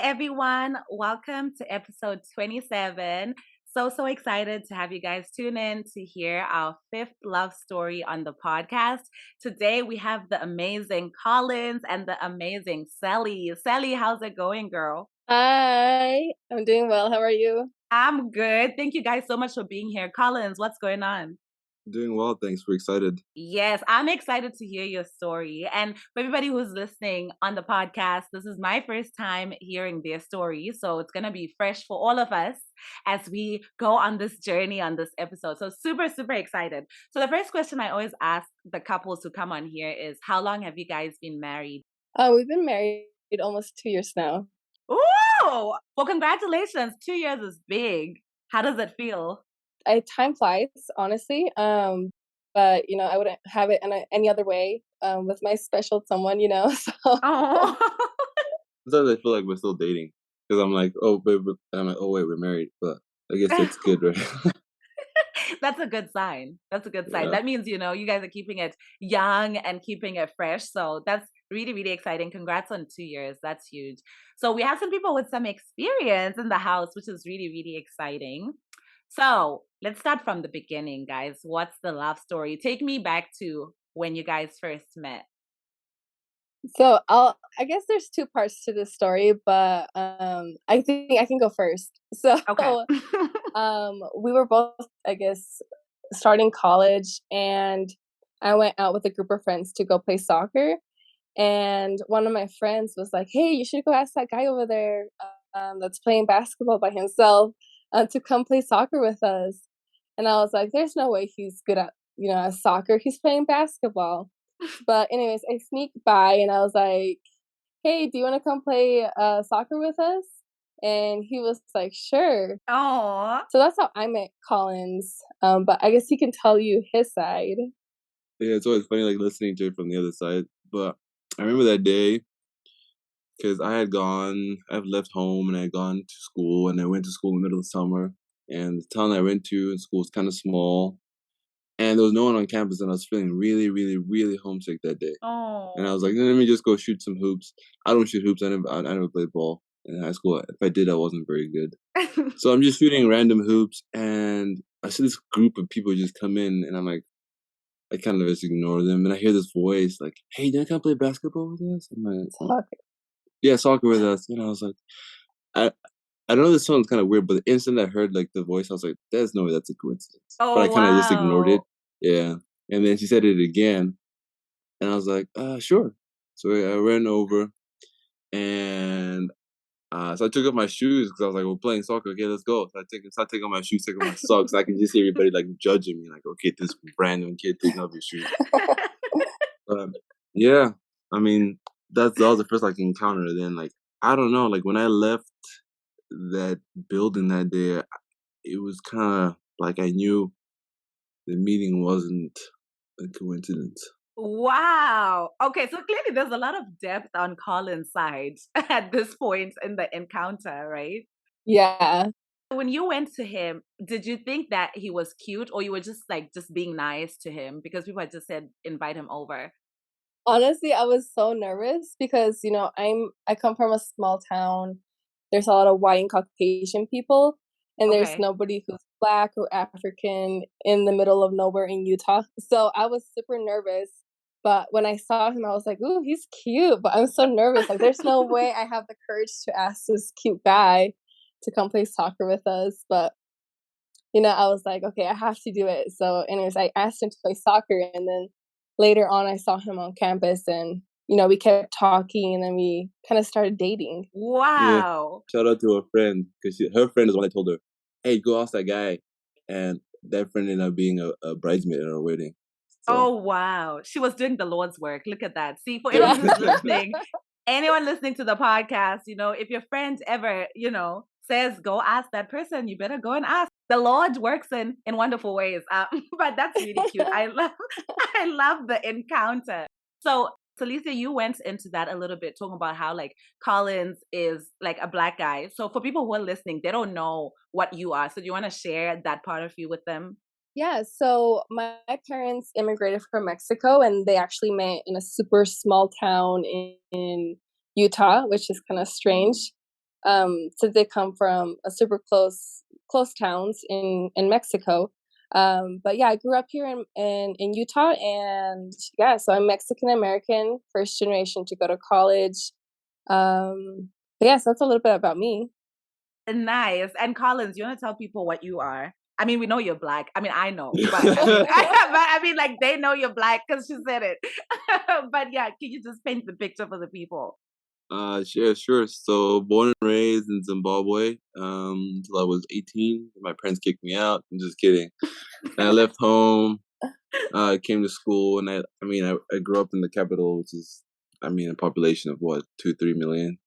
everyone. Welcome to episode 27. So excited to have you guys tune in to hear our fifth love story on the podcast. Today, we have the amazing Collins and the amazing Sally. Sally, how's it going, girl? Hi, I'm doing well. How are you? I'm good. Thank you guys so much for being here. Collins, what's going on? Doing well, thanks. We're excited. Yes, I'm excited to hear your story. And for everybody who's listening on the podcast, this is my first time hearing their story. So it's going to be fresh for all of us as we go on this journey on this episode. So super excited. So the first question I always ask the couples who come on here is, how long have you guys been married? We've been married almost 2 years now. Ooh, well, congratulations. 2 years is big. How does it feel? Time flies, honestly. But I wouldn't have it any other way. With my special someone. So Oh. Sometimes I feel like we're still dating because I'm like, oh, babe, I'm like, oh wait, we're married. But I guess that's good, right? That's a good sign. That's a good sign. Yeah. That means, you guys are keeping it young and keeping it fresh. So that's really exciting. Congrats on 2 years. That's huge. So we have some people with some experience in the house, which is really exciting. So let's start from the beginning, guys. What's the love story? Take me back to when you guys first met. so I guess there's two parts to this story, but I think I can go first. So Okay. we were both, I guess, starting college, and I went out with a group of friends to go play soccer. And one of my friends was like, "Hey, you should go ask that guy over there that's playing basketball by himself to come play soccer with us." And I was like, "There's no way he's good at at soccer. He's playing basketball." But anyways, I sneaked by and I was like, "Hey, do you want to come play soccer with us?" And he was like, "Sure." Oh, So that's how I met Collins. But I guess he can tell you his side. Yeah, it's always funny like listening to it from the other side. But I remember that day because I've left home and I had gone to school and I went to school in the middle of summer. And the town I went to in school was kind of small. And there was no one on campus and I was feeling really homesick that day. And I oh. was like, let me just go shoot some hoops. I don't shoot hoops. I never played ball in high school. If I did, I wasn't very good. So I'm just shooting random hoops, and I see this group of people just come in, and I'm like, I kind of just ignore them. And I hear this voice like, "Hey, you gonna come play basketball with us?" I'm like, "Oh, Soccer. yeah, soccer with us." And I was like, I I know this sounds kind of weird, but the instant I heard like the voice, I was like, "There's no way that's a coincidence." But I Oh, kind of just ignored it. wow. Yeah. And then she said it again, and I was like, sure." So I ran over, and so I took off my shoes because I was like, "We're playing soccer. Okay, let's go." So start taking off my shoes, taking off my socks. I can just see everybody like judging me, like, "Okay, this random kid taking off his shoes." But yeah, I mean, that was the first like encounter. Then like I don't know, like when I left that building that day, it was kind of like I knew the meeting wasn't a coincidence. Wow. Okay, so clearly there's a lot of depth on Colin's side at this point in the encounter, right? Yeah. When you went to him, did you think that he was cute or you were just like just being nice to him because people had just said invite him over? Honestly, I was so nervous because, I come from a small town. There's a lot of white and Caucasian people, and there's Okay. nobody who's black or African in the middle of nowhere in Utah. So I was super nervous. But when I saw him, I was like, "Ooh, he's cute." But I'm so nervous. Like, there's no way I have the courage to ask this cute guy to come play soccer with us. But I was like, okay, I have to do it. So, anyways, I asked him to play soccer, and then later on, I saw him on campus, and we kept talking, and then we kind of started dating. Yeah. Wow. Shout out to her friend because her friend is the one that told her, "Hey, go ask that guy," and that friend ended up being a bridesmaid at our wedding. So Oh, wow. She was doing the Lord's work. Look at that. See, for Yeah. anyone who's listening, anyone listening to the podcast, if your friend ever, says go ask that person, you better go and ask. The Lord works in wonderful ways. But that's really cute. I love I love the encounter. So, Selicia, you went into that a little bit, talking about how like Collins is like a black guy. So for people who are listening, they don't know what you are. So do you want to share that part of you with them? Yeah, so my parents immigrated from Mexico, and they actually met in a super small town in Utah, which is kind of strange. since they come from a super close towns in Mexico. But yeah, I grew up here in Utah, and yeah, so I'm Mexican American, first generation to go to college. But yeah, so that's a little bit about me. Nice. And Collins, you want to tell people what you are? I mean, we know you're Black. I mean, I know, but I mean, but I mean, like they know you're Black because she said it. But yeah, can you just paint the picture for the people? Sure. So born and raised in Zimbabwe, until I was 18. My parents kicked me out. I'm just kidding. And I left home. Came to school, and I grew up in the capital, which is, a population of what, 2-3 million.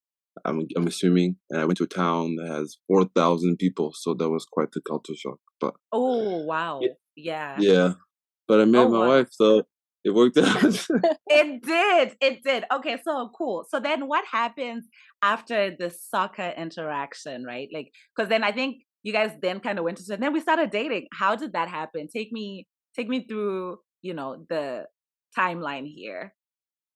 I'm assuming, and I went to a town that has 4,000 people, so that was quite the culture shock. But Oh, wow. Yeah. yeah, but I met Oh, my wow. wife, so it worked out. It did. It did. Okay, so cool. So then what happens after the soccer interaction, right? Like, because then I think you guys then kind of went into, and then we started dating. How did that happen? Take me through, the timeline here.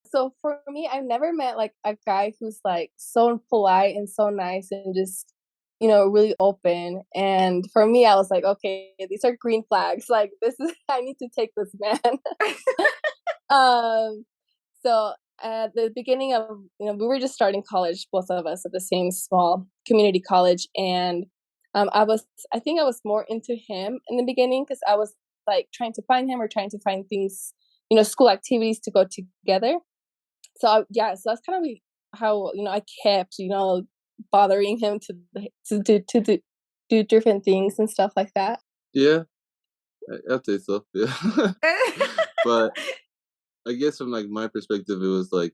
So for me, I've never met like a guy who's like so polite and so nice and just, really open. And for me, I was like, okay, these are green flags. Like this is, I need to take this man. um, so at the beginning of, we were just starting college, both of us at the same small community college. And I think I was more into him in the beginning because I was like trying to find him or trying to find things, school activities to go together. So so that's kind of how I kept bothering him to do different things and stuff like that. Yeah, I'd say so. Yeah, but I guess from like my perspective, it was like,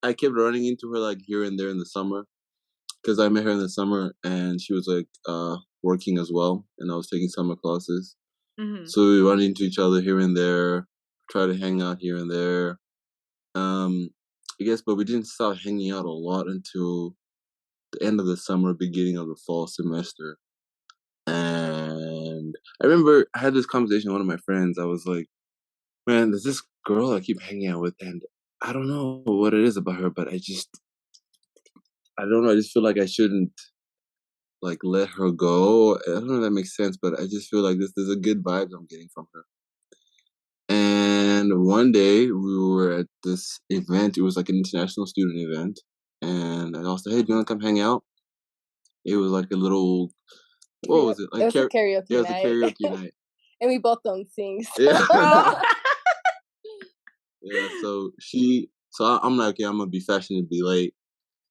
I kept running into her like here and there in the summer, because I met her in the summer and she was like working as well, and I was taking summer classes. Mhm. So we run into each other here and there, try to hang out here and there. I guess, but we didn't start hanging out a lot until the end of the summer, beginning of the fall semester. And I remember I had this conversation with one of my friends. I was like, man, there's this girl I keep hanging out with, and I don't know what it is about her, but I don't know. I just feel like I shouldn't like let her go. I don't know if that makes sense, but I just feel like there's a good vibes I'm getting from her. And one day we were at this event. It was like an international student event, and I asked her, "Hey, do you want to come hang out?" It was like a little, what was it? It Like was a karaoke yeah, it was a night. karaoke night. And we both don't sing. So. Yeah. Oh. Yeah. So I'm like, okay, I'm gonna be fashionably late,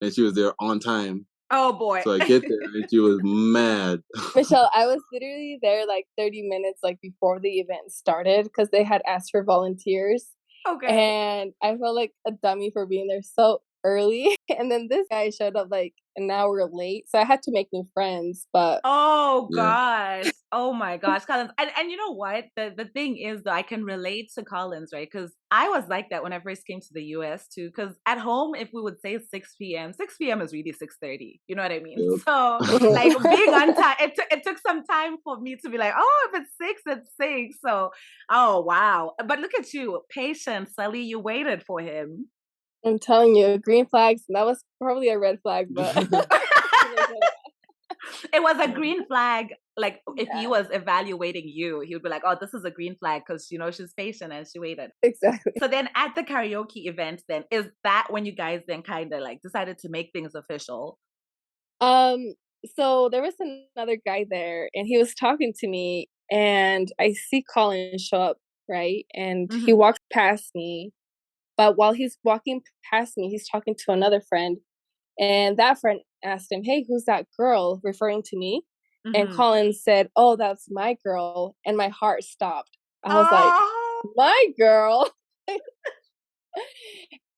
and she was there on time. Oh boy. So I get there, and she was mad. Michelle, I was literally there like 30 minutes like before the event started because they had asked for volunteers. Okay. And I felt like a dummy for being there so early. And then this guy showed up like an hour late. So I had to make new friends. But Oh Yeah. gosh. Oh my gosh, Collins. And you know what? The thing is though, I can relate to Collins, right? Because I was like that when I first came to the US too. Because at home, if we would say 6 p.m., 6 p.m. is really 6:30. You know what I mean? Yep. So like being on time, it took some time for me to be like, oh, if it's 6, it's 6. So oh wow. But look at you, patience, Sally, you waited for him. I'm telling you, green flags, that was probably a red flag, but It was a green flag. Like if he yeah, was evaluating you, he would be like, "Oh, this is a green flag because she's patient and she waited." exactly. So then, at the karaoke event, then is that when you guys then kind of like decided to make things official? Um, so there was another guy there, and he was talking to me, and I see Colin show up, right? And he Mm-hmm. walks past me, but while he's walking past me, he's talking to another friend, and that friend asked him, "Hey, who's that girl?" referring to me. And Mm-hmm. Colin said, "Oh, that's my girl," and my heart stopped. I was like, Oh. "My girl."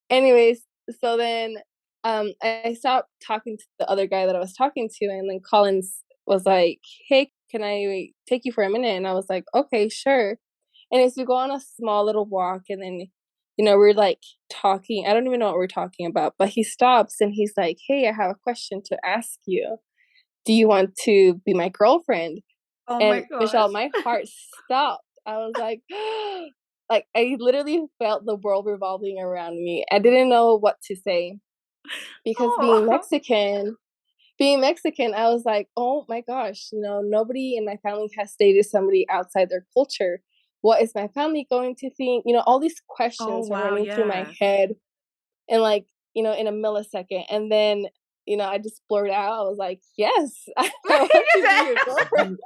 Anyways, so then I stopped talking to the other guy that I was talking to, and then Collins was like, "Hey, can I take you for a minute?" And I was like, "Okay, sure." And as we go on a small little walk, and then we're like talking. I don't even know what we're talking about, but he stops and he's like, "Hey, I have a question to ask you. Do you want to be my girlfriend?" Oh my And gosh. Michelle, my heart stopped. I was like, like I literally felt the world revolving around me. I didn't know what to say. because Oh. being Mexican, I was like, oh my gosh, nobody in my family has dated somebody outside their culture. What is my family going to think? All these Oh, questions were wow, running through my yes. head in like, in a millisecond. And then, I just blurted out, I was like, yes, I want to be your girlfriend.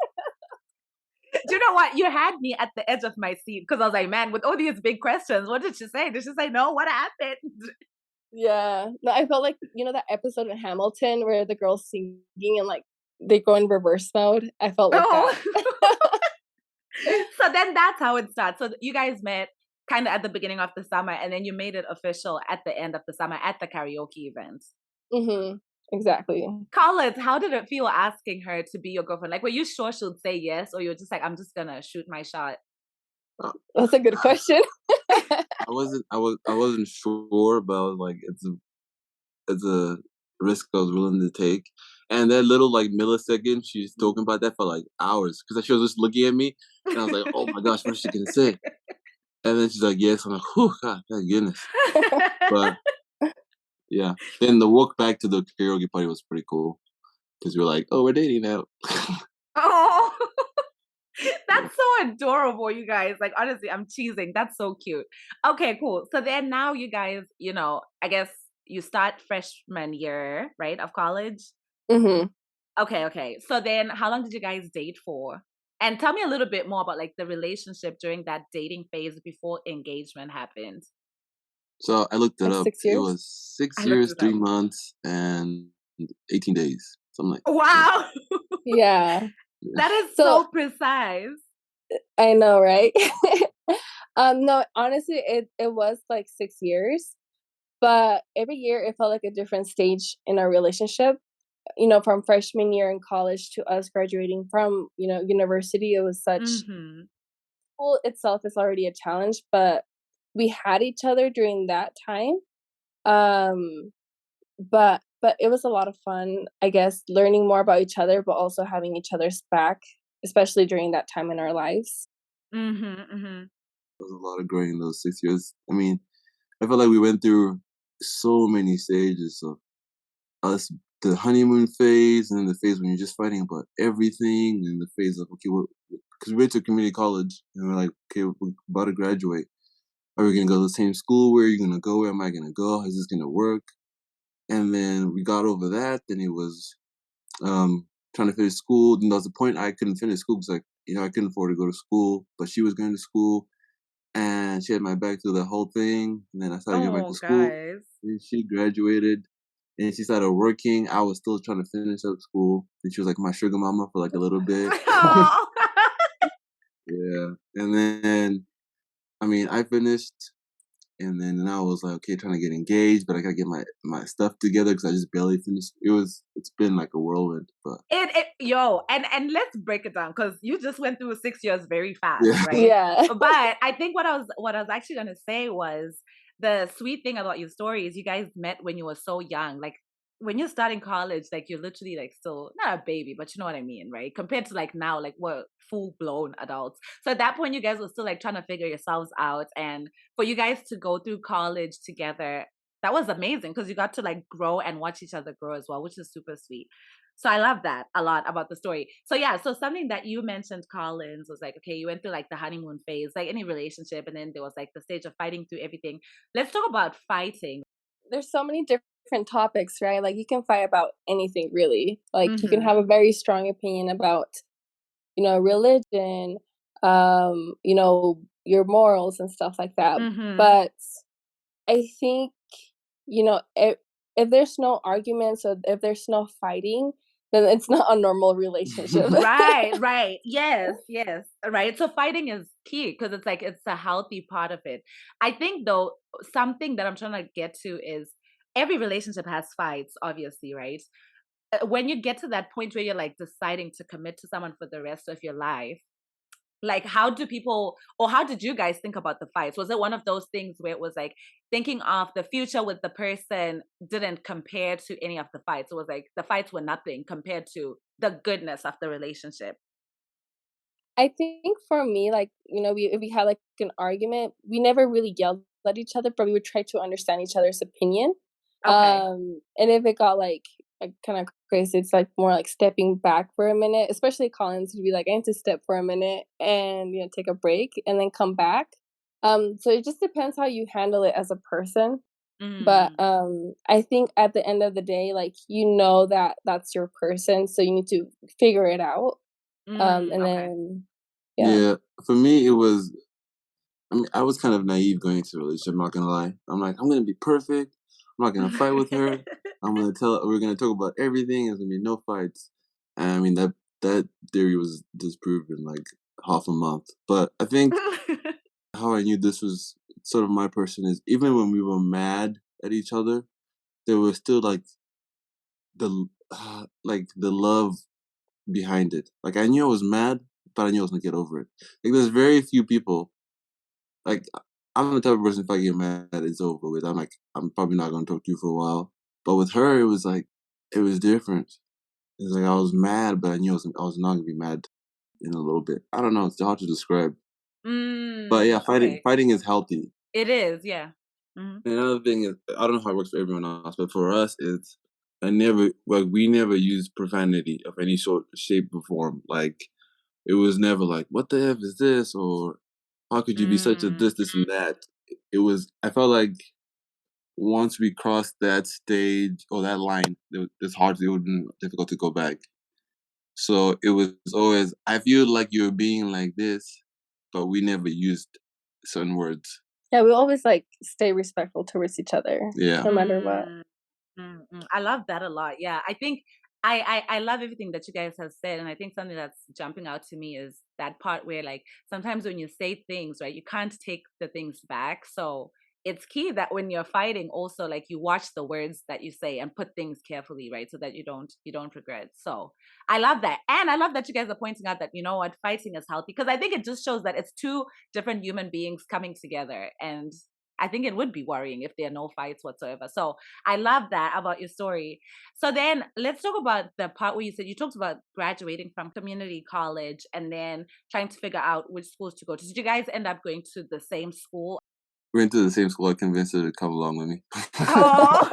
Do you know what? You had me at the edge of my seat because I was like, man, with all these big questions, what did she say? Did she say no? What happened? Yeah. No, I felt like, that episode in Hamilton where the girl's singing and like they go in reverse mode. I felt like Oh. that. So then that's how it starts. So you guys met kind of at the beginning of the summer, and then you made it official at the end of the summer at the karaoke event. Exactly. Collins, how did it feel asking her to be your girlfriend? Like, were you sure she would say yes, or you were just like, I'm just gonna shoot my shot? That's a good question. I wasn't sure, but I was like, it's a risk I was willing to take. And that little like millisecond, she's talking about that for like hours because she was just looking at me, and I was like, oh my gosh, what is she gonna say? And then she's like, yes. I'm like, oh God, thank goodness. But yeah, then the walk back to the karaoke party was pretty cool because we were like, oh, we're dating now. Oh, that's so adorable, you guys. Like, honestly, I'm cheesing. That's so cute. Okay, cool. So then now you guys, I guess you start freshman year, right, of college? Okay. So then how long did you guys date for? And tell me a little bit more about like the relationship during that dating phase before engagement happened. So I looked it Like up. 6 years? It was 6 I looked years, it 3 up. months, and 18 days. Something like that. Wow. Yeah. That is So so precise. I know, right? No, honestly, it was like 6 years, but every year it felt like a different stage in our relationship. From freshman year in college to us graduating from, university, it was such Mm-hmm. school itself is already a challenge, but we had each other during that time. Um, but it was a lot of fun, I guess, learning more about each other, but also having each other's back, especially during that time in our lives. Mm-hmm. Mm-hmm. There was a lot of growing in those 6 years. I mean, I felt like we went through so many stages of us, the honeymoon phase, and then the phase when you're just fighting about everything, and the phase of, okay, because we went to community college, and we're like, okay, we're about to graduate. Are we going to go to the same school? Where are you going to go? Where am I going to go? Is this going to work? And then we got over that. Then it was trying to finish school. Then there was a point I couldn't finish school because, I couldn't afford to go to school, but she was going to school, and she had my back through the whole thing. And then I started going back to Oh, school. guys. And she graduated, and she started working. I was still trying to finish up school, and she was like my sugar mama for like a little bit. Oh. Yeah, and then I finished, and then I was like, okay, trying to get engaged, but I gotta get my stuff together because I just barely finished. It's been like a whirlwind, but And let's break it down because you just went through 6 years very fast, yeah. right? Yeah. But I think what I was actually gonna say was the sweet thing about your story is you guys met when you were so young. Like when you're starting college, like you're literally like still not a baby, but you know what I mean, right? Compared to like now, like we're full blown adults. So at that point, you guys were still like trying to figure yourselves out, and for you guys to go through college together, that was amazing because you got to like grow and watch each other grow as well, which is super sweet. So I love that a lot about the story. So yeah, so something that you mentioned, Collins, was like, okay, you went through like the honeymoon phase, like any relationship, and then there was like the stage of fighting through everything. Let's talk about fighting. There's so many different topics, right? Like you can fight about anything really. Like you can Mm-hmm. have a very strong opinion about, religion, your morals and stuff like that. Mm-hmm. But I think, if there's no arguments or if there's no fighting, then it's not a normal relationship. Right. Yes. Right. So fighting is key because it's like it's a healthy part of it. I think though, something that I'm trying to get to is every relationship has fights, obviously, right? When you get to that point where you're like deciding to commit to someone for the rest of your life, like how did you guys think about the fights? Was it one of those things where it was like thinking of the future with the person didn't compare to any of the fights? It was like the fights were nothing compared to the goodness of the relationship. I think for me, like, if we had like an argument, we never really yelled at each other, but we would try to understand each other's opinion. Okay. And if it got like kind of crazy, it's like more like stepping back for a minute. Especially Collins would be like, I need to step for a minute and take a break and then come back. So it just depends how you handle it as a person. But Mm. I think at the end of the day, like that that's your person, so you need to figure it out. And Okay. then Yeah, for me, it was. I mean, I was kind of naive going into a relationship. I'm not gonna lie. I'm like, I'm gonna be perfect. I'm not gonna fight with her. We're gonna talk about everything. There's gonna be no fights. And I mean, that theory was disproved in like half a month. But I think how I knew this was sort of my person is even when we were mad at each other, there was still like the love behind it. Like I knew I was mad, but I knew I was gonna get over it. Like there's very few people. Like I'm the type of person if I get mad, it's over with. I'm probably not gonna talk to you for a while. But with her, it was like it was different. It was like I was mad, but I knew I was not gonna be mad in a little bit. I don't know. It's hard to describe. But yeah, Okay. fighting is healthy. It is, yeah. Another thing is, I don't know how it works for everyone else, but for us, it's we never use profanity of any sort, shape, or form. Like it was never like, "What the f is this?" or "How could you be such a Mm. this, and that?" It was. I felt like once we crossed that stage or that line, it's hard. It would be difficult to go back. So it was always. I feel like you're being like this, but we never used certain words. yeah, we always like stay respectful towards each other, Yeah. no matter what. Mm. I love that a lot. Yeah, I think I love everything that you guys have said, and I think something that's jumping out to me is that part where like sometimes when you say things, right, you can't take the things back. So it's key that when you're fighting, also like you watch the words that you say and put things carefully, right, so that you don't regret. So I love that, and I love that you guys are pointing out that fighting is healthy because I think it just shows that it's two different human beings coming together, and I think it would be worrying if there are no fights whatsoever. So I love that about your story. So then let's talk about the part where you said you talked about graduating from community college and then trying to figure out which schools to go to. Did you guys end up going to the same school? We went to the same school. I convinced her to come along with me. Oh,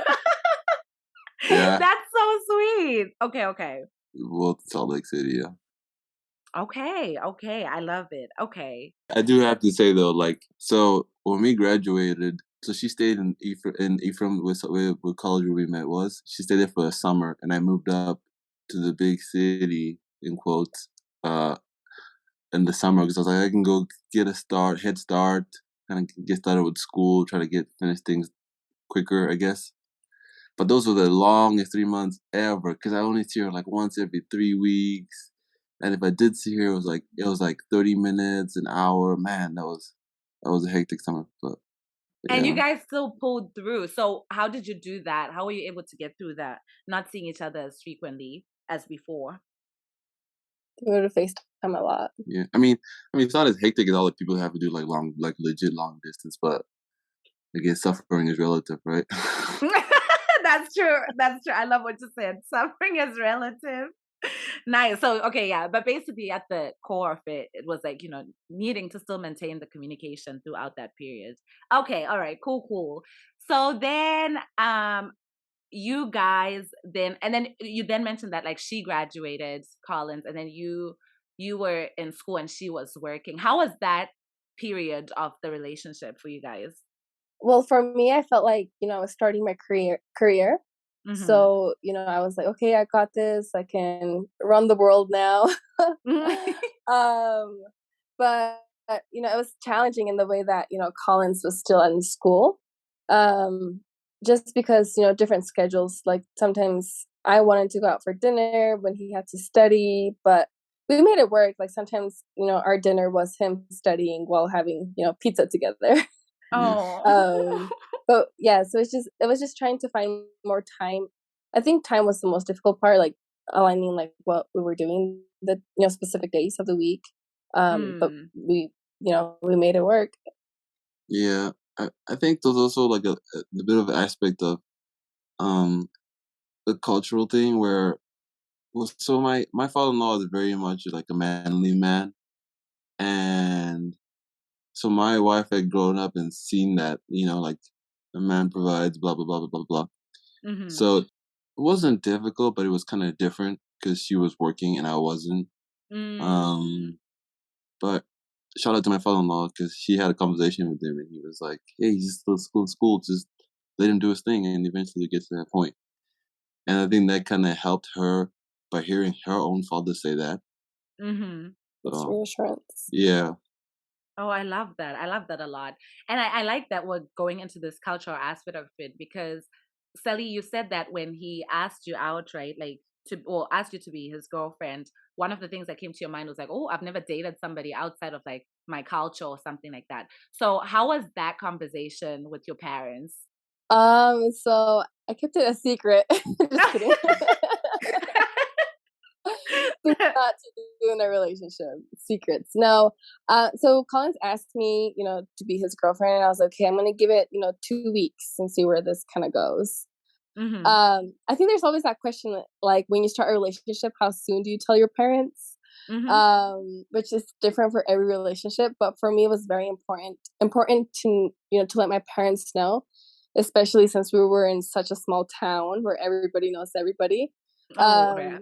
Yeah, that's so sweet. Okay. we both Salt Lake City. Yeah, Okay. I love it. Okay. I do have to say though, like, so when we graduated, so she stayed in Ephraim, with college where we met was. She stayed there for a summer, and I moved up to the big city in quotes uh in the summer because I was like, I can go get a head start, kind of get started with school, try to finish things quicker, I guess. But those were the longest 3 months ever because I only see her like once every 3 weeks. And if I did see her, it was like 30 minutes, an hour. Man, that was a hectic summer. But And you yeah, guys still pulled through. So how did you do that? How were you able to get through that? Not seeing each other as frequently as before. We go to FaceTime a lot. yeah. I mean, it's not as hectic as all the people have to do like legit long distance. But I guess suffering is relative, right? That's true. That's true. I love what you said. Suffering is relative. Nice. So, okay, yeah. But basically, at the core of it, it was like, needing to still maintain the communication throughout that period. Okay. All right. Cool. So then, you guys and then you then mentioned that like she graduated Collins and then you were in school and she was working. How was that period of the relationship for you guys? Well, for me, I felt like I was starting my career. Mm-hmm. So I was like, okay, I got this. I can run the world now. um, but it was challenging in the way that Collins was still in school. Um, just because different schedules. Like sometimes I wanted to go out for dinner when he had to study, but we made it work. Like sometimes our dinner was him studying while having pizza together. Yeah. Oh. But yeah, so it was just trying to find more time. I think time was the most difficult part, like aligning like what we were doing the specific days of the week. But Mm. we made it work. Yeah. I think there's also like a bit of an aspect of um the cultural thing where well, so my father-in-law is very much like a manly man, and so my wife had grown up and seen that like a man provides, blah blah blah blah blah blah. Mm-hmm. So it wasn't difficult, but it was kind of different because she was working and I wasn't. But shout out to my father-in-law because she had a conversation with him and he was like, "Hey, he's still in school. Just let him do his thing, and eventually get to that point." And I think that kind of helped her by hearing her own father say that. Mm-hmm. It's So reassurance. yeah. Oh, I love that. I love that a lot. And I like that we're going into this cultural aspect of it because, Sally, you said that when he asked you out, right? Like, or asked you to be his girlfriend, one of the things that came to your mind was like, oh, I've never dated somebody outside of like my culture or something like that. So how was that conversation with your parents? So I kept it a secret. Just kidding. Things not to do in a relationship. Secrets. No. So Collins asked me, to be his girlfriend, and I was like, okay, I'm gonna give it, 2 weeks and see where this kind of goes. Mm-hmm. I think there's always that question, like when you start a relationship, how soon do you tell your parents? Which is different for every relationship, but for me, it was very important to to let my parents know, especially since we were in such a small town where everybody knows everybody. Oh, man.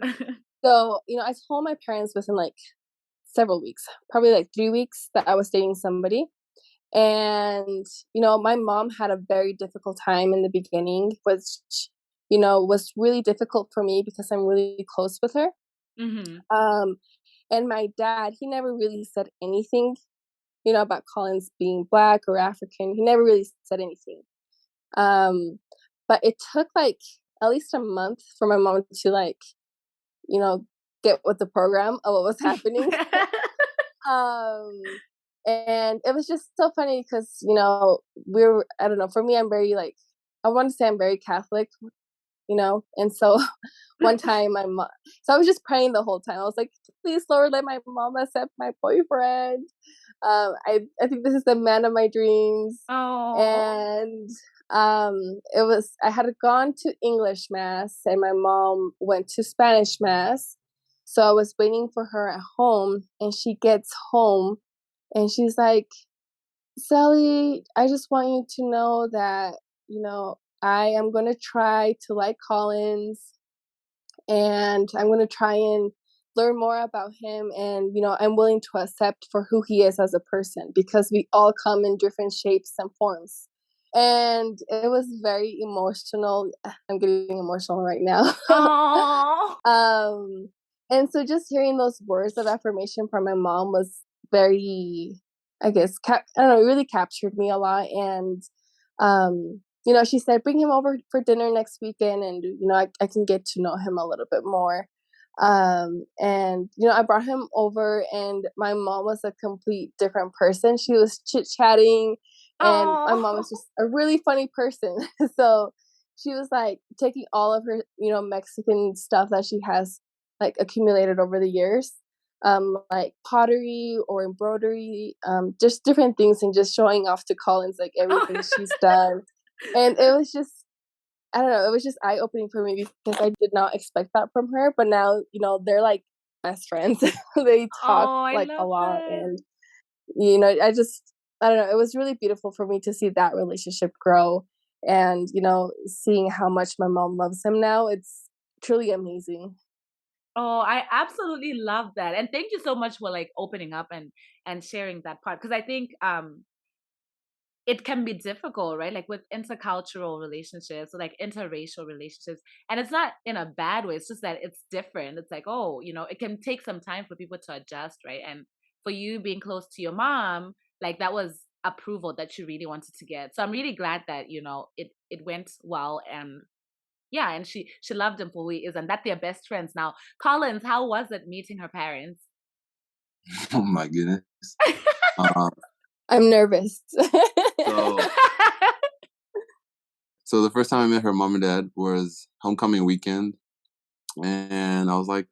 So I told my parents within like several weeks, probably like 3 weeks, that I was dating somebody. And my mom had a very difficult time in the beginning, which was really difficult for me because I'm really close with her. Mm-hmm. And my dad, he never really said anything, about Collins being Black or African. He never really said anything. But it took like at least a month for my mom to like, get with the program of what was happening. And it was just so funny because, I don't know, for me, I'm very like, I want to say I'm very Catholic, and so one time so I was just praying the whole time. I was like, please, Lord, let my mom accept my boyfriend. I think this is the man of my dreams. Oh. And I had gone to English mass and my mom went to Spanish mass. So I was waiting for her at home, and she gets home and she's like, Sally, I just want you to know that, I am going to try to like Collins, and I'm going to try and learn more about him. And, I'm willing to accept for who he is as a person, because we all come in different shapes and forms. And it was very emotional. I'm getting emotional right now. And so just hearing those words of affirmation from my mom was very, I guess, I don't know, it really captured me a lot. And, she said, bring him over for dinner next weekend, and, I can get to know him a little bit more. And, I brought him over, and my mom was a complete different person. She was chit-chatting, and my mom was just a really funny person. So she was like taking all of her, Mexican stuff that she has like accumulated over the years, like pottery or embroidery, just different things, and just showing off to Collins like everything she's done. And it was just, I don't know, it was just eye-opening for me because I did not expect that from her. But now, they're like best friends. They talk like a lot. And, I don't know, it was really beautiful for me to see that relationship grow. And, seeing how much my mom loves him now, it's truly amazing. Oh, I absolutely love that. And thank you so much for like opening up and sharing that part. Because I think it can be difficult, right? Like with intercultural relationships or like interracial relationships. And it's not in a bad way. It's just that it's different. It's like, oh, it can take some time for people to adjust, right? And for you being close to your mom, like that was approval that you really wanted to get. So I'm really glad that, it went well. And yeah, and she loved him for who he is, and that they're best friends now. Collins, how was it meeting her parents? Oh my goodness. Um, I'm nervous. So the first time I met her mom and dad was homecoming weekend, and I was like,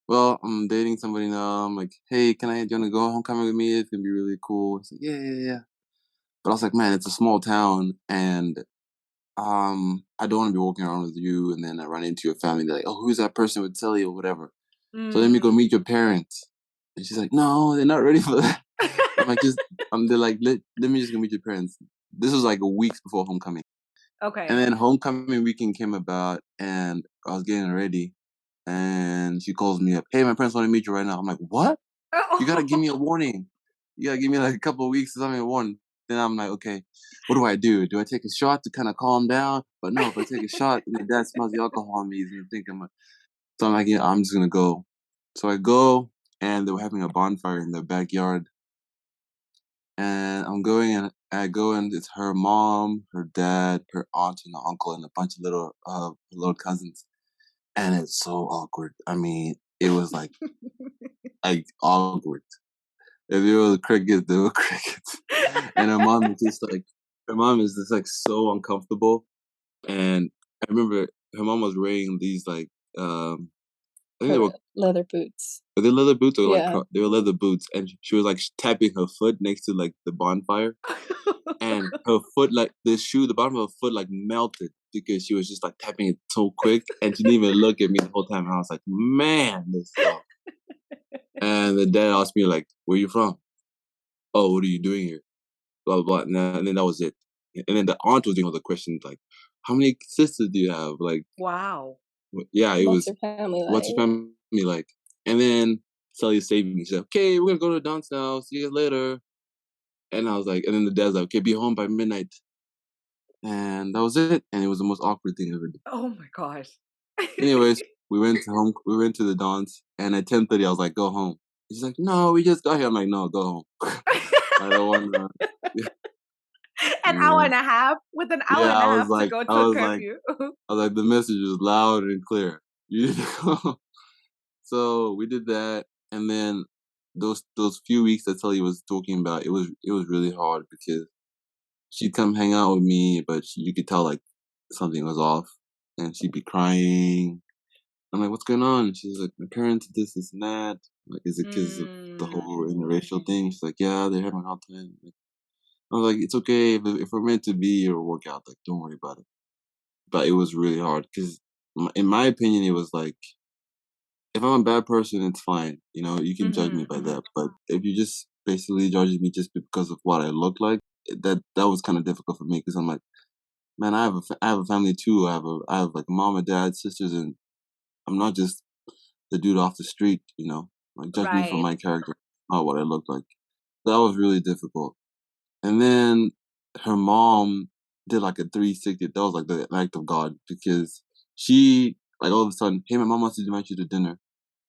well, I'm dating somebody now. I'm like, hey, do you want to go homecoming with me? It's gonna be really cool. It's like, yeah. But I was like, man, it's a small town, and I don't want to be walking around with you, and then I run into your family. They're like, oh, who's that person with Telly or whatever? So let me go meet your parents. And she's like, no, they're not ready for that. I'm like, they're like, let me just go meet your parents. This was like a week before homecoming. Okay. And then homecoming weekend came about, and I was getting ready, and she calls me up. Hey, my parents want to meet you right now. I'm like, what? You gotta give me a warning. You gotta give me like a couple of weeks or something to warn. Then I'm like, okay, what do I do? Do I take a shot to kind of calm down? But no, if I take a shot, my dad smells the alcohol on me. He's gonna think so I'm like, yeah, I'm just gonna go. So I go, and they were having a bonfire in their backyard. And I'm going, and I go, and it's her mom, her dad, her aunt, and her uncle, and a bunch of little cousins. And it's so awkward. I mean, it was like awkward. If there were crickets, there were crickets. And her mom is just like so uncomfortable. And I remember her mom was wearing these like, I think they were leather boots. they leather boots or like Yeah. they were leather boots, and she was like tapping her foot next to like the bonfire, and her foot like the bottom of her foot like melted because she was just like tapping it so quick, and she didn't even look at me the whole time. And I was like, man, this is awful. And the dad asked me like, where you from? Oh, what are you doing here? Blah blah blah. And then that was it. And then the aunt was doing all the questions like, how many sisters do you have? Like, Wow. yeah, it What's was. your family What's your like? family like? And then Sally saved me. She said, okay, we're gonna go to the dance now. See you later. And I was like, and then the dad's like, okay, be home by midnight. And that was it. And it was the most awkward thing I ever did. Oh my gosh. Anyways, we went to home. We went to the dance, and at 10:30, I was like, go home. She's like, no, we just got here. I'm like, no, go home. I don't want to. An hour and a half with an hour Yeah, and a half to go to curfew. I was like, the message is loud and clear. You need to go. So we did that, and then those few weeks that Tully was talking about, it was really hard because she'd come hang out with me, but you could tell like something was off, and she'd be crying. I'm like, what's going on? And she's like, my parents did this and that. I'm like, is it because of the whole interracial thing? She's like, yeah, they're having a hard time. Like, I was like, it's okay if we're meant to be or work out. Like, don't worry about it. But it was really hard because, in my opinion, it was like, if I'm a bad person, it's fine. You know, you can judge me by that. But if you just basically judging me just because of what I look like, that was kind of difficult for me because I'm like, man, I have a family too. I have like mom and dad, sisters, and I'm not just the dude off the street. You know, like judge me for Right. my character, not what I look like. That was really difficult. And then her mom did like a 360. That was like the act of God because she like all of a sudden, hey, my mom wants to invite you to dinner.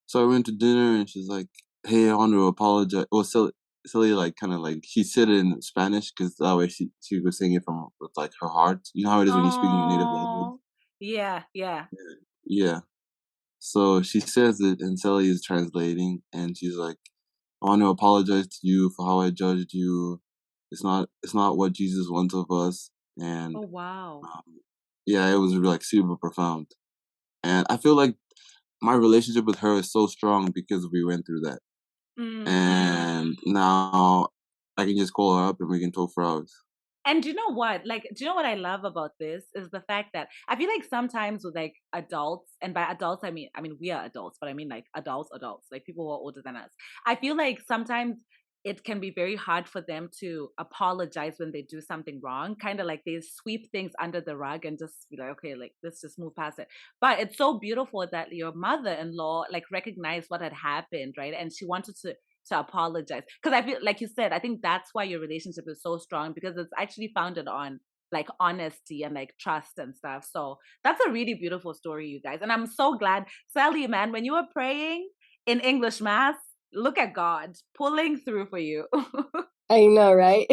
So I went to dinner, and she's like, "Hey, I want to apologize." Well, Celia like kind of like she said it in Spanish because that way she was saying it from with like her heart. You know how it is when you're speaking your native language. Oh. Yeah, yeah. Yeah. So she says it, and Celia is translating, and she's like, "I want to apologize to you for how I judged you. It's not what Jesus wants of us." Oh And wow. yeah, it was like super profound. And I feel like my relationship with her is so strong because we went through that. And now I can just call her up and we can talk for hours. And do you know what? Like, do you know what I love about this is the fact that I feel like sometimes with like adults, and by adults I mean we are adults, but I mean like adults, like people who are older than us. I feel like sometimes it can be very hard for them to apologize when they do something wrong. Kind of like they sweep things under the rug and just be like, okay, like let's just move past it. But it's so beautiful that your mother-in-law like recognized what had happened, right? And she wanted to apologize, because I feel like you said, I think that's why your relationship is so strong, because it's actually founded on like honesty and like trust and stuff. So that's a really beautiful story, you guys, and I'm so glad. Sally, man, when you were praying in English mass, look at God pulling through for you. I know, right?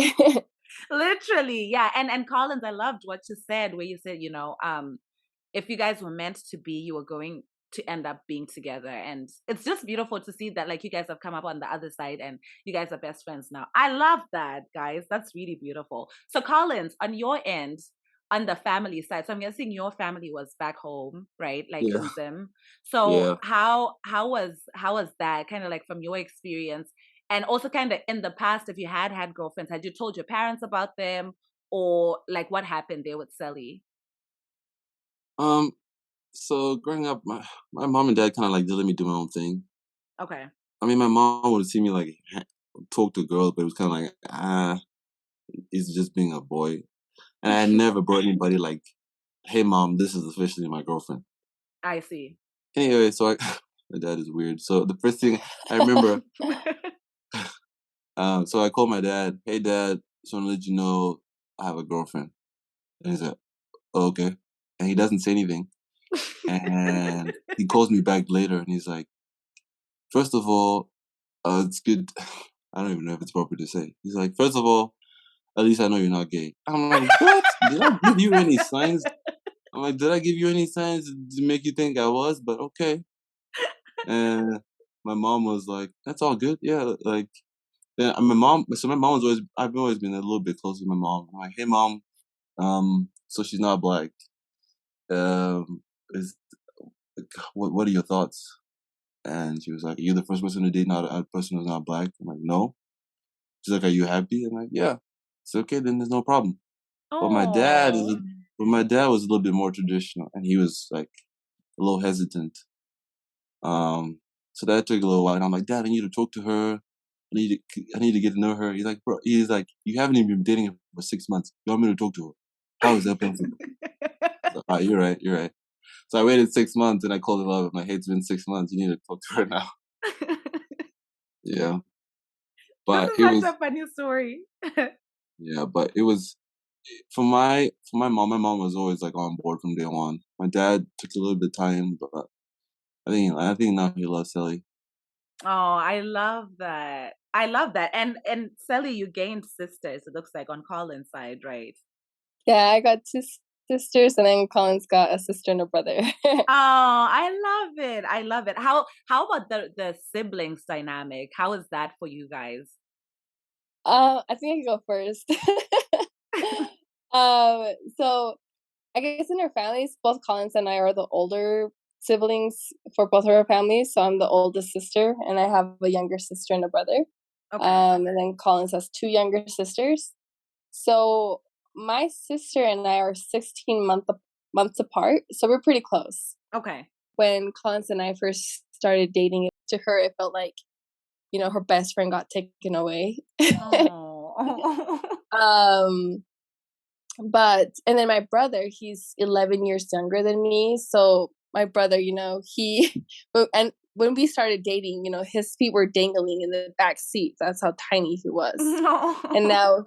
Literally, yeah. And Collins, I loved what you said, where you said, if you guys were meant to be, you were going to end up being together. And it's just beautiful to see that like you guys have come up on the other side and you guys are best friends now. I love that, guys. That's really beautiful. So Collins, on your end, on the family side, so I'm guessing your family was back home, right? Like Yeah. in Zim. So Yeah. how was that kind of like from your experience? And also kind of in the past, if you had girlfriends, had you told your parents about them, or like what happened there with Sally? Um. So growing up, my mom and dad kind of like just let me do my own thing. Okay. I mean, my mom would see me like talk to girls, but it was kind of like he's just being a boy. And I never brought anybody like, hey mom, this is officially my girlfriend. I see. Anyway, so my dad is weird. So the first thing I remember, so I called my dad, hey dad, just want to let you know I have a girlfriend. And he's like, oh, okay. And he doesn't say anything. And he calls me back later and he's like, first of all, it's good. I don't even know if it's proper to say. He's like, first of all, at least I know you're not gay. I'm like, what? Did I give you any signs? I'm like, did I give you any signs to make you think I was? But okay. And my mom was like, that's all good. Yeah. Like, then my mom was always, I've always been a little bit close with my mom. I'm like, hey mom, so she's not black. Is what are your thoughts? And she was like, you're the first person to date not a person who's not black. I'm like, no. She's like, are you happy? I'm like, yeah. It's okay, then there's no problem. But my dad Oh. was a little bit more traditional, and he was like a little hesitant. So that took a little while, and I'm like, Dad, I need to talk to her. I need to get to know her. He's like, bro, you haven't even been dating her for 6 months. You want me to talk to her? How is that possible? So, all right, you're right. So I waited 6 months, and I called her up. I'm like, hey, it's been 6 months. You need to talk to her now. Yeah, This but is it such was a funny story. yeah, but it was for my mom. My mom was always like on board from day one. My dad took a little bit of time, but I think now he loves Sally. Oh, I love that. I love that. And Sally, you gained sisters, it looks like, on Colin's side, right? Yeah, I got two sisters, and then Colin's got a sister and a brother. Oh, I love it. I love it. How about the siblings dynamic? How is that for you guys? I think I can go first. So I guess in our families, both Collins and I are the older siblings for both of our families. So I'm the oldest sister, and I have a younger sister and a brother. Okay. And then Collins has two younger sisters. So my sister and I are 16 months apart, so we're pretty close. Okay. When Collins and I first started dating, to her it felt like, her best friend got taken away. Oh. um and then my brother, he's 11 years younger than me. So my brother, he and when we started dating, his feet were dangling in the back seat. That's how tiny he was. No. And now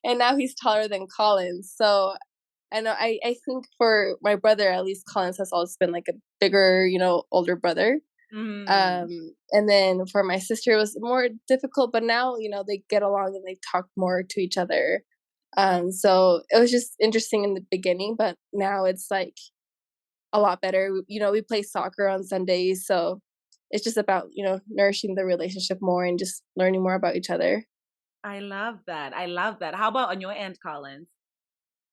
and now he's taller than Collins. So I know I think for my brother, at least Collins has always been like a bigger, older brother. Mm. And then for my sister, it was more difficult, but now, they get along and they talk more to each other. So it was just interesting in the beginning, but now it's like a lot better. We play soccer on Sundays, so it's just about, nourishing the relationship more and just learning more about each other. I love that. I love that. How about on your end, Collins?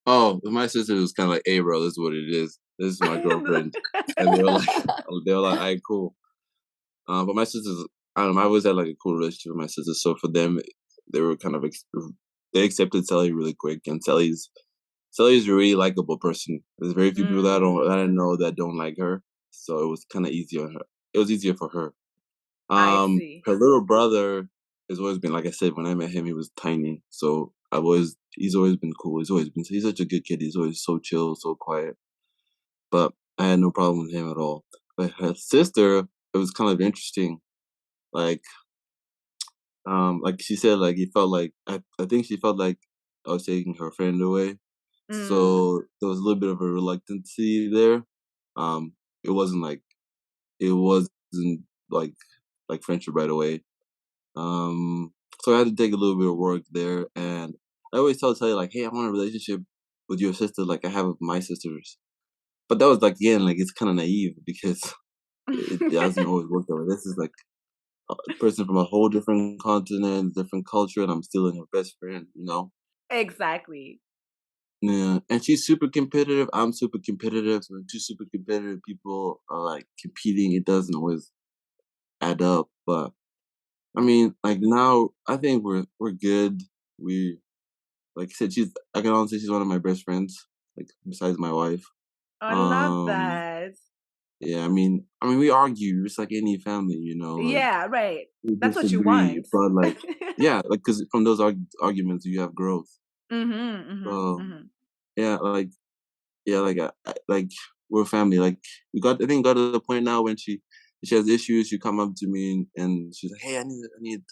Oh, my sister was kind of like, hey, bro, this is what it is. This is my girlfriend. And they were like, all right, cool. But my sisters, I don't know, I always had like a cool relationship with my sisters. So for them, they were kind of, they accepted Sally really quick. And Sally's a really likable person. There's very few people that I know that don't like her. So it was kind of easier on her. It was easier for her. I see. Her little brother has always been, like I said, when I met him, he was tiny. So he's always been cool. He's such a good kid. He's always so chill, so quiet. But I had no problem with him at all. But her sister, it was kind of interesting. Like she said, like he felt like I think she felt like I was taking her friend away. Mm. So there was a little bit of a reluctancy there. It wasn't like friendship right away. So I had to take a little bit of work there, and I always tell Sally like, "Hey, I want a relationship with your sister, like I have with my sisters." But that was like again, like it's kind of naive because it doesn't always work that way. This is like a person from a whole different continent, different culture, and I'm still her best friend, you know? Exactly. Yeah, and she's super competitive. I'm super competitive. So when two super competitive people are like competing, it doesn't always add up. But I mean, like now, I think we're good. We like I said, I can honestly say she's one of my best friends, like besides my wife. I love Um, that. yeah, I mean, we argue just like any family, like Yeah, right. we That's what you disagree, want. but like, yeah, like because from those arguments you have growth. So Mm-hmm. yeah, like we're family. Like I think got to the point now when she has issues, she come up to me and she's like, "Hey, I need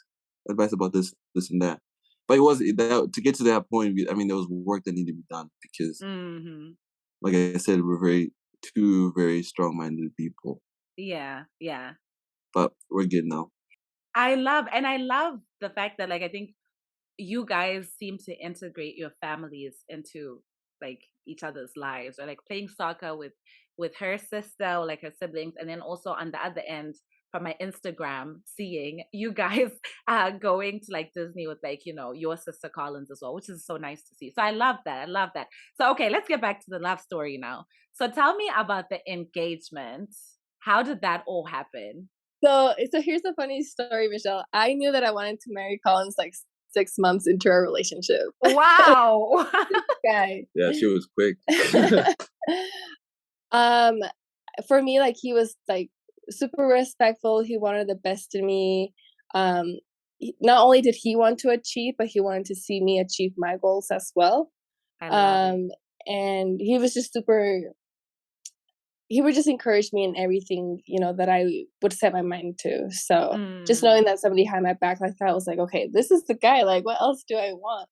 advice about this and that." But it was that to get to that point. I mean, there was work that needed to be done because, Mm-hmm. like I said, we're two very strong-minded people. Yeah, yeah. But we're good now. I love the fact that, like, I think you guys seem to integrate your families into like each other's lives, or like playing soccer with her sister or like her siblings, and then also on the other end from my Instagram seeing you guys going to like Disney with like, you know, your sister Collins as well, which is so nice to see. So I love that. I love that. So okay, let's get back to the love story now. So tell me about the engagement. How did that all happen? So here's the funny story, Michelle. I knew that I wanted to marry Collins like 6 months into our relationship. Wow. Guy. Yeah, she was quick. um, for me, like he was like super respectful. He wanted the best in me. Not only did he want to achieve, but he wanted to see me achieve my goals as well. I love it. And he was just super. He would just encourage me in everything, you know, that I would set my mind to. So just knowing that somebody had my back like that, I was like, okay, this is the guy. Like, what else do I want?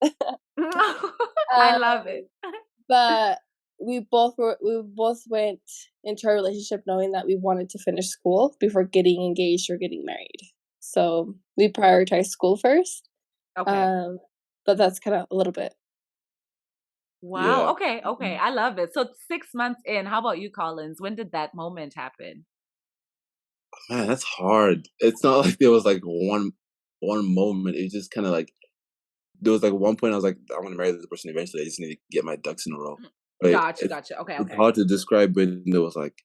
I love it. But we both went into our relationship knowing that we wanted to finish school before getting engaged or getting married. So we prioritized school first. Okay. But that's kind of a little bit. Wow. Yeah. Okay. Okay. I love it. So 6 months in, how about you, Collins? When did that moment happen? Man, that's hard. It's not like there was like one moment. It just kind of like there was like one point I was like, I'm gonna marry this person eventually. I just need to get my ducks in a row. Right? Gotcha. Okay. It's Okay. hard to describe when there was like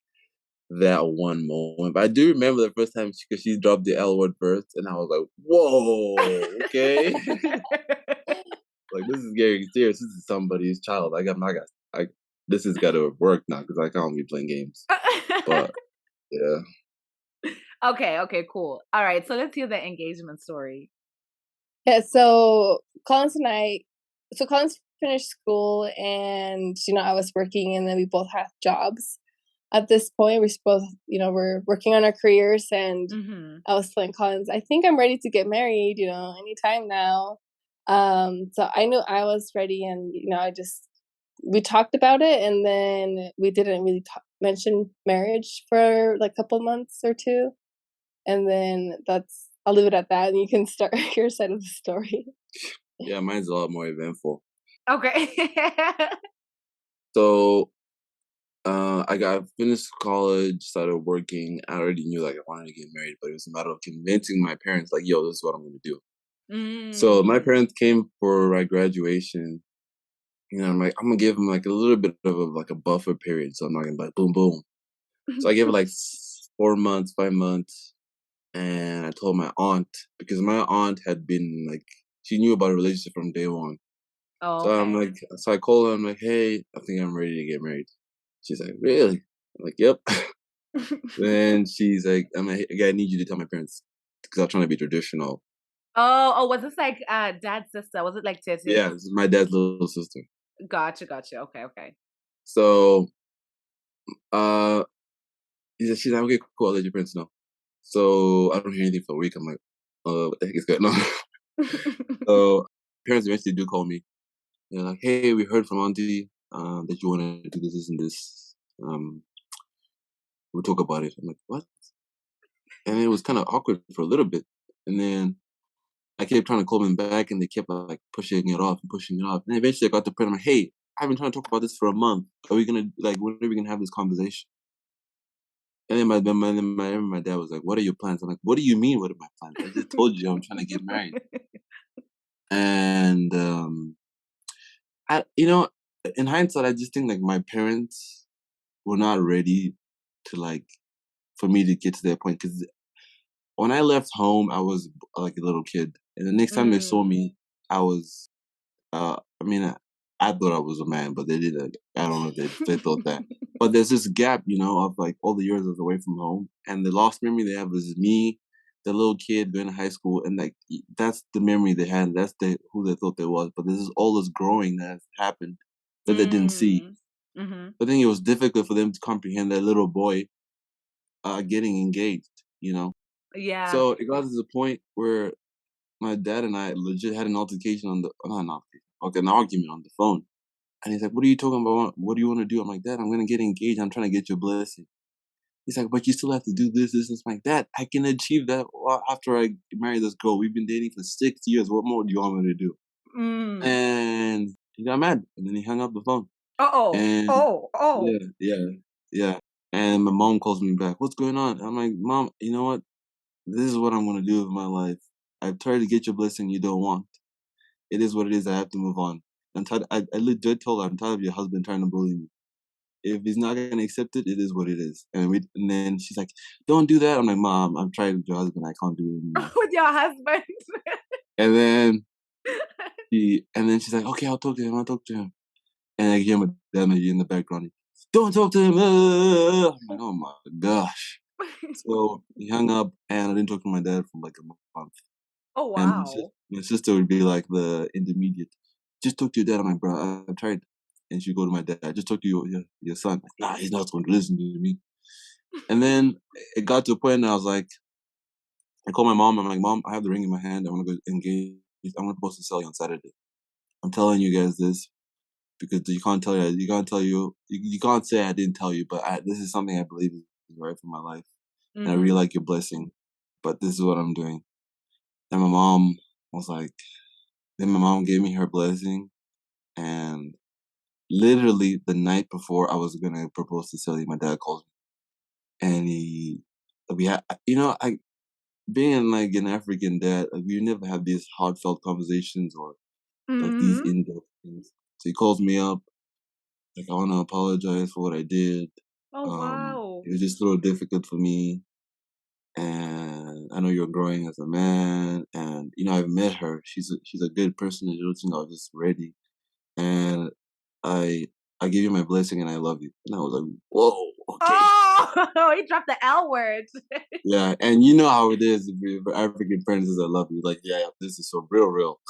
that one moment. But I do remember the first time because she dropped the L word first, and I was like, "Whoa, okay." Like this is getting serious. This is somebody's child. This has got to work now because I can't be playing games. But yeah. Okay. Okay. Cool. All right. So let's hear the engagement story. Yeah, so Collins finished school, and you know I was working, and then we both had jobs. At this point, we're both, you know, we're working on our careers, and I was telling Collins, I think I'm ready to get married, you know, anytime now. So I knew I was ready, and you know, we talked about it, and then we didn't really mention marriage for like a couple months or two, and then I'll leave it at that, and you can start your side of the story. Yeah, mine's a lot more eventful. Okay. So I got finished college, started working. I already knew like I wanted to get married, but it was a matter of convincing my parents, like, yo, this is what I'm gonna do. So my parents came for my graduation. You know, I'm like, I'm gonna give them like a little bit of a buffer period, so I'm not gonna be like boom boom. So I gave it like 4 months, 5 months, and I told my aunt because my aunt had been like she knew about a relationship from day one. Oh, So I'm okay. like, so I called her. I'm like, hey, I think I'm ready to get married. She's like, really? I'm like, yep. Then she's like, I'm like, hey, I need you to tell my parents because I'm trying to be traditional. Oh, was this like dad's sister? Was it like Tete? Yeah, this is my dad's little sister. Gotcha. Okay. Okay. So she's like, okay, cool, I'll let your parents know. So I don't hear anything for a week. I'm like, what the heck is going on? So parents eventually do call me. They're like, hey, we heard from auntie that you want to do this and this. We'll talk about it. I'm like, what? And it was kind of awkward for a little bit. And then I kept trying to call them back, and they kept like pushing it off and pushing it off. And eventually I got to the point, I'm like, hey, I've been trying to talk about this for a month. Are we gonna when are we gonna have this conversation? And then my dad was like, what are your plans? I'm like, what do you mean, what are my plans? I just told you I'm trying to get married. And in hindsight, I just think like my parents were not ready to like for me to get to that point, because when I left home, I was like a little kid, and the next time they saw me, I was. I mean, I thought I was a man, but they didn't. I don't know if they thought that. But there's this gap, of like all the years I was away from home, and the last memory they have is me the little kid going to high school, and like that's the memory they had. That's who they thought they was. But this is all this growing that has happened that they didn't see. Mm-hmm. I think it was difficult for them to comprehend that little boy getting engaged. Yeah. So it got to the point where my dad and I legit had an altercation on the not an altercation, like an argument on the phone. And he's like, "What are you talking about? What do you want to do?" I'm like, "Dad, I'm gonna get engaged. I'm trying to get your blessing." He's like, "But you still have to do this, this." I'm like, "Dad, I can achieve that after I marry this girl. We've been dating for 6 years. What more do you want me to do?" Mm. And he got mad, and then he hung up the phone. Oh. And Oh. yeah. And my mom calls me back. "What's going on?" I'm like, "Mom, you know what? This is what I'm gonna do with my life. I've tried to get your blessing you don't want. It is what it is. I have to move on. I'm tired. I legit told her I'm tired of your husband trying to bully me. If he's not gonna accept it, it is what it is." And then she's like, "Don't do that." I'm like, "Mom, I'm trying with your husband. I can't do it anymore." With your husband. And then she's like, "Okay, I'll talk to him. I'll talk to him." And I hear my dad maybe in the background. "Don't talk to him." I'm like, "Oh my gosh." So he hung up, and I didn't talk to my dad for like a month. Oh And wow. my sister would be like the intermediate. "Just talk to your dad." I'm like, "Bro, I've tried." And she'd go to my dad. "Just talk to your son." Like, "Nah, he's not going to listen to me." And then it got to a point, and I was like, I called my mom. I'm like, "Mom, I have the ring in my hand. I want to go engage. I'm supposed to sell you on Saturday. I'm telling you guys this because you can't tell you can't say I didn't tell you, but this is something I believe is right for my life, and I really Mm-hmm. like your blessing. But this is what I'm doing." And my mom was like, then my mom gave me her blessing, and literally the night before I was gonna propose to Sally, my dad called me, and we had, I being like an African dad, like, we never have these heartfelt conversations or like these Mm-hmm. in-depth things. So he calls me up, like, "I want to apologize for what I did. Oh wow. It was just a little difficult for me, and I know you're growing as a man, and I've met her. She's a good person. I don't think I was just ready, and I I give you my blessing, and I love you." And I was like, "Whoa, okay." Oh, he dropped the L word. Yeah, and you know how it is for African friends is "I love you." Like, yeah, this is so real.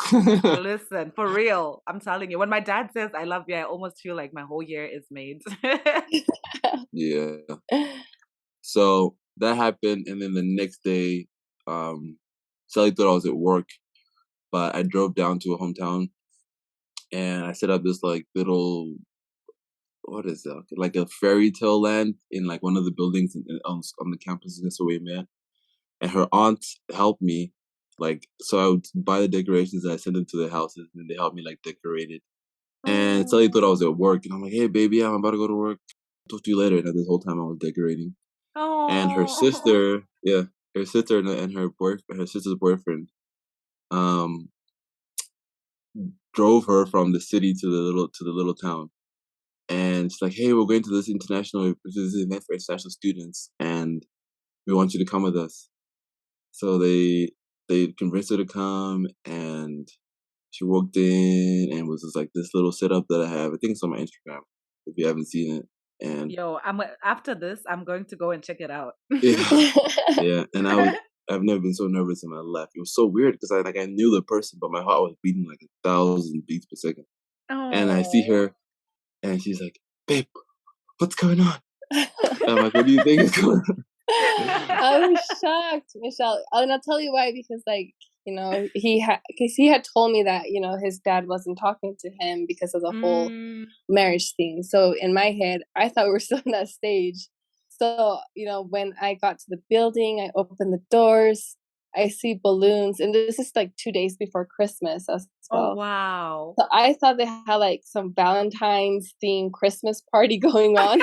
Listen, for real, I'm telling you. When my dad says I love you, I almost feel like my whole year is made. Yeah. So that happened, and then the next day, Sally thought I was at work, but I drove down to a hometown, and I set up this like little, what is that? Like a fairy tale land in like one of the buildings on the campus in Soweto. And her aunt helped me, like, so I would buy the decorations and I send them to the houses, and they helped me like decorate it. And Sally thought I was Oh. at work, and I'm like, "Hey, baby, I'm about to go to work. Talk to you later." And this whole time I was decorating. And her Oh. sister, yeah, her sister and her sister's boyfriend, um, drove her from the city to the little town. And she's like, "Hey, we're going to this event for international students, and we want you to come with us." So they convinced her to come, and she walked in and was just like this little setup that I have. I think it's on my Instagram if you haven't seen it. And Yo, after this, I'm going to go and check it out. yeah, yeah. And I've never been so nervous in my life. It was so weird because I knew the person, but my heart was beating like 1,000 beats per second. And I see Oh. her, and she's like, "Babe, what's going on?" I'm like, "What do you think is going on?" I was shocked, Michelle. And I'll tell you why, because he had told me that, his dad wasn't talking to him because of the whole Mm. marriage thing. So in my head, I thought we were still in that stage. So, when I got to the building, I opened the doors, I see balloons, and this is like 2 days before Christmas as Oh well. wow. So I thought they had like some Valentine's themed Christmas party going on.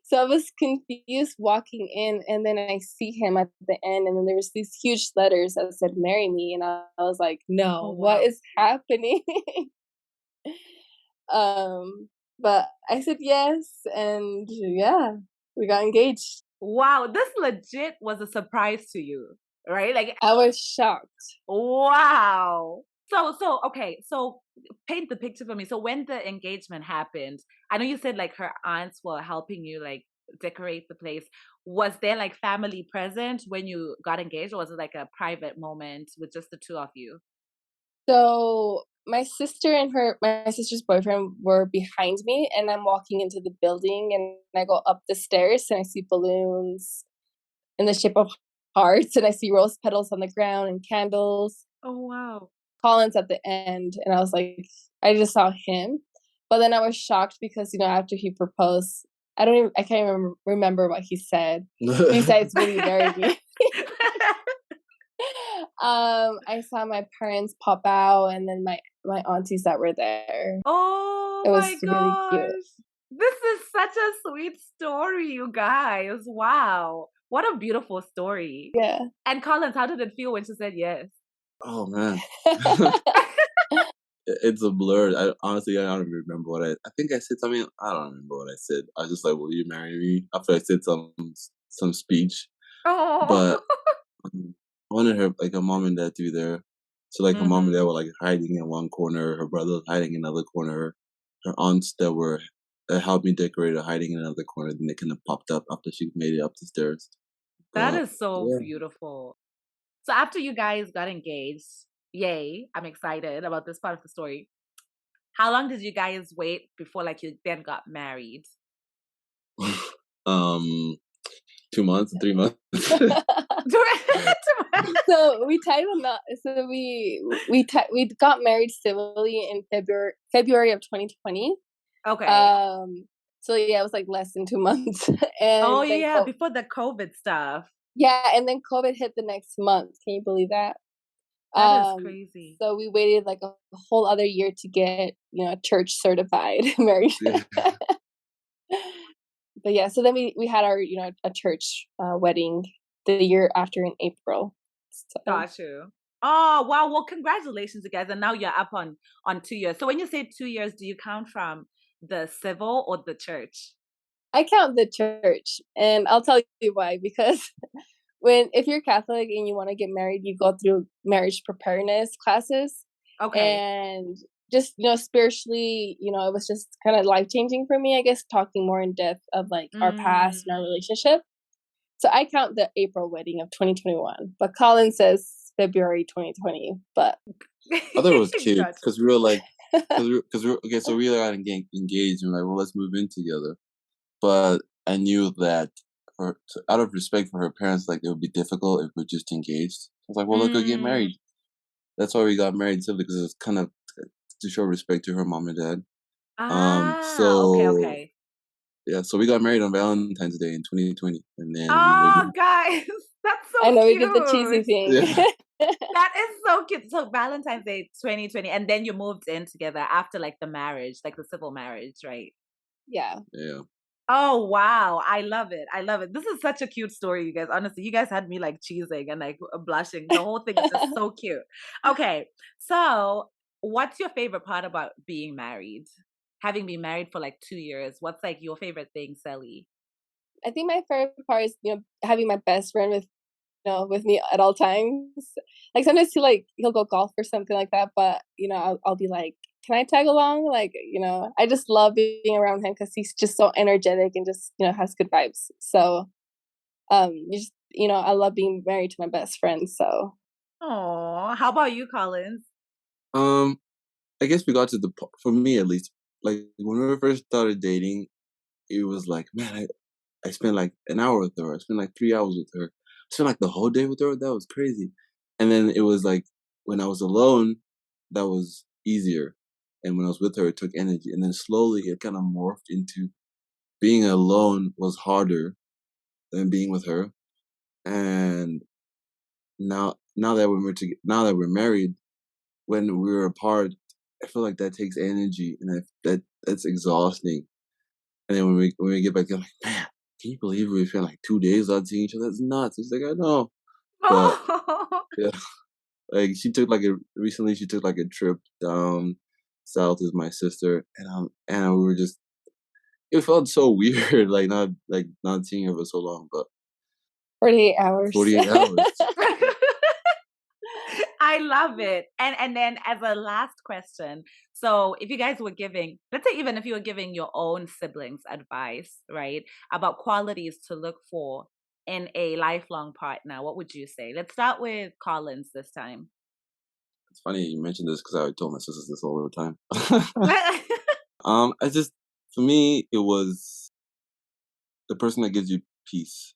So I was confused walking in, and then I see him at the end, and then there was these huge letters that said "Marry me," and I was like, Oh "No, what wow. is happening?" But I said yes, and yeah, we got engaged. Wow, this legit was a surprise to you, right? Like, I was shocked. wow. So okay, so paint the picture for me. So when the engagement happened, I know you said like her aunts were helping you like decorate the place. Was there like family present when you got engaged, or was it like a private moment with just the two of you? So my sister and my sister's boyfriend were behind me, and I'm walking into the building, and I go up the stairs, and I see balloons in the shape of hearts, and I see rose petals on the ground and candles. Oh wow. Collins at the end, and I was like, I just saw him, but then I was shocked because after he proposed, I can't remember what he said. Besides, will you marry me? I saw my parents pop out, and then my aunties that were there. Oh It was my really gosh. cute. This is such a sweet story, you guys. Wow. What a beautiful story. Yeah. And Collins, how did it feel when she said yes? Oh man, it's a blur. Honestly, I don't even remember what I think I said something. I don't remember what I said. I was just like, "Will you marry me?" After I said some speech, Oh. but I wanted her like her mom and dad to be there. So like her mom and dad were like hiding in one corner, her brother was hiding in another corner, her aunts that helped me decorate are hiding in another corner. Then they kind of popped up after she made it up the stairs. That But is so yeah. beautiful. So after you guys got engaged, yay, I'm excited about this part of the story. How long did you guys wait before like you then got married? 2 months, 3 months. So we tied a knot. So we got married civilly in February of 2020. Okay. So yeah, it was like less than 2 months, Oh and then yeah, before the COVID stuff. and then COVID hit the next month. Can you believe that? That is crazy. So we waited like a whole other year to get church certified married. Yeah. But yeah, so then we had our a church wedding the year after in April. So. Got you. Oh wow! Well, congratulations, you guys, and now you're up on 2 years. So when you say 2 years, do you count from the civil or the church? I count the church, and I'll tell you why. Because if you're Catholic and you want to get married, you go through marriage preparedness classes, Okay. and just spiritually, it was just kind of life changing for me. I guess talking more in depth of like our past and our relationship. So I count the April wedding of 2021, but Colin says February 2020. But I thought it was cute Gotcha. because we were like, because we were okay. So we got engaged and we're like, well, let's move in together. But I knew that out of respect for her parents, like it would be difficult if we're just engaged. I was like, well, let's go get married. That's why we got married simply because it's kind of to show respect to her mom and dad. Okay. Yeah, so we got married on Valentine's Day in 2020, and then we moved Oh, in. guys, that's so I know cute. we did the cheesy thing. Yeah. That is so cute. So Valentine's Day 2020, and then you moved in together after like the marriage, like the civil marriage, right? Yeah. Yeah. Oh wow, I love it. I love it. This is such a cute story, you guys. Honestly, you guys had me like cheesing and like blushing. The whole thing is just so cute. Okay, so what's your favorite part about being married? Having been married for like 2 years, what's like your favorite thing, Sally? I think my favorite part is having my best friend with me at all times. Like sometimes he'll go golf or something like that, but I'll be like, can I tag along? Like I just love being around him because he's just so energetic and just has good vibes. So I love being married to my best friend. So. Oh, how about you, Collins? I guess we got to for me at least, like when we first started dating, it was like, man, I spent like an hour with her. I spent like 3 hours with her. I spent like the whole day with her. That was crazy. And then it was like when I was alone, that was easier. And when I was with her, it took energy. And then slowly it kind of morphed into being alone was harder than being with her. And now that we're married, when we were apart, I feel like that takes energy, and that's exhausting. And then when we get back, I'm like, man, can you believe we spent like 2 days without seeing each other? That's nuts. It's like, I know, but yeah, like recently she took like a trip down south with my sister, and we were just, it felt so weird, like not seeing her for so long, but 48 hours. 48 hours. I love it. And then as a last question, so if you guys were giving, let's say even if you were giving your own siblings advice, right, about qualities to look for in a lifelong partner, what would you say? Let's start with Collins this time. It's funny you mentioned this because I told my sisters this all the time. I just, for me, it was the person that gives you peace.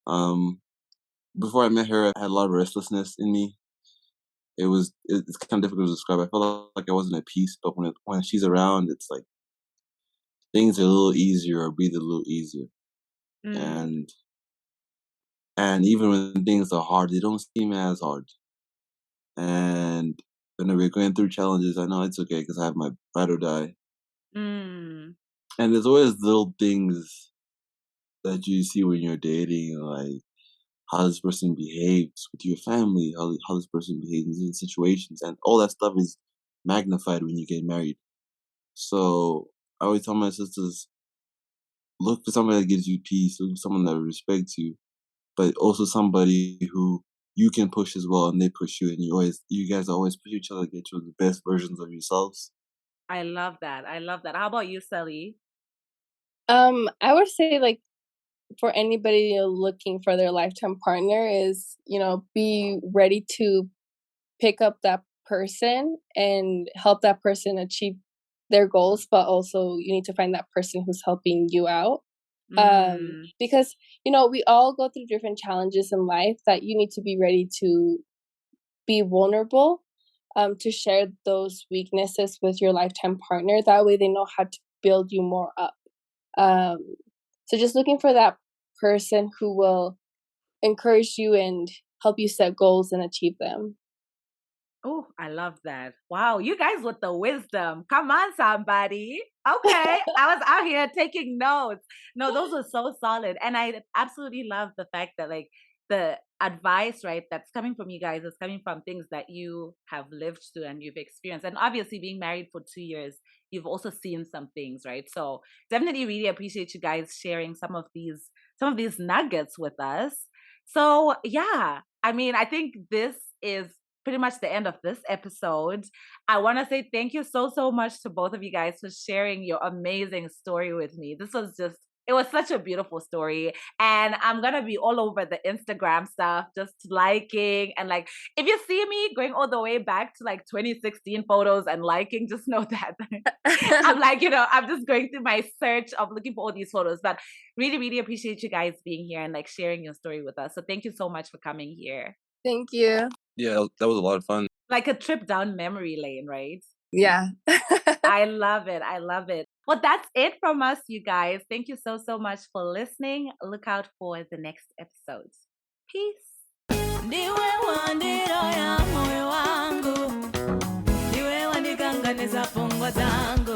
Before I met her, I had a lot of restlessness in me. It's kind of difficult to describe. I felt like I wasn't at peace, but when she's around, it's like things are a little easier or breathe a little easier. Mm, And even when things are hard, they don't seem as hard. And when we're going through challenges, I know it's okay because I have my ride or die. mm. And there's always little things that you see when you're dating, like how this person behaves with your family, how this person behaves in situations, and all that stuff is magnified when you get married. So I always tell my sisters, look for somebody that gives you peace, look for someone that respects you, but also somebody who you can push as well, and they push you, and you guys always push each other to get to the best versions of yourselves. I love that. I love that. How about you, Sally? I would say like for anybody looking for their lifetime partner is, be ready to pick up that person and help that person achieve their goals, but also you need to find that person who's helping you out. Mm, Because, we all go through different challenges in life that you need to be ready to be vulnerable, to share those weaknesses with your lifetime partner. That way they know how to build you more up. Um, so just looking for that person who will encourage you and help you set goals and achieve them. oh, I love that. Wow, you guys with the wisdom. Come on, somebody. Okay. I was out here taking notes. No, those were so solid. And I absolutely love the fact that, like, the advice, right, that's coming from you guys is coming from things that you have lived through and you've experienced. And obviously, being married for 2 years, you've also seen some things, right? So definitely really appreciate you guys sharing some of these nuggets with us. So yeah, I mean, I think this is pretty much the end of this episode. I want to say thank you so much to both of you guys for sharing your amazing story with me. It was such a beautiful story. And I'm going to be all over the Instagram stuff, just liking. And like, if you see me going all the way back to like 2016 photos and liking, just know that I'm like, I'm just going through my search of looking for all these photos. But really, really appreciate you guys being here and like sharing your story with us. So thank you so much for coming here. Thank you. Yeah, that was a lot of fun. Like a trip down memory lane, right? Yeah. I love it. I love it. Well, that's it from us, you guys. Thank you so much for listening. Look out for the next episodes. Peace. Ndiwe wandiro ya moyo wangu, ndiwe wandikanganiza fungo zangu.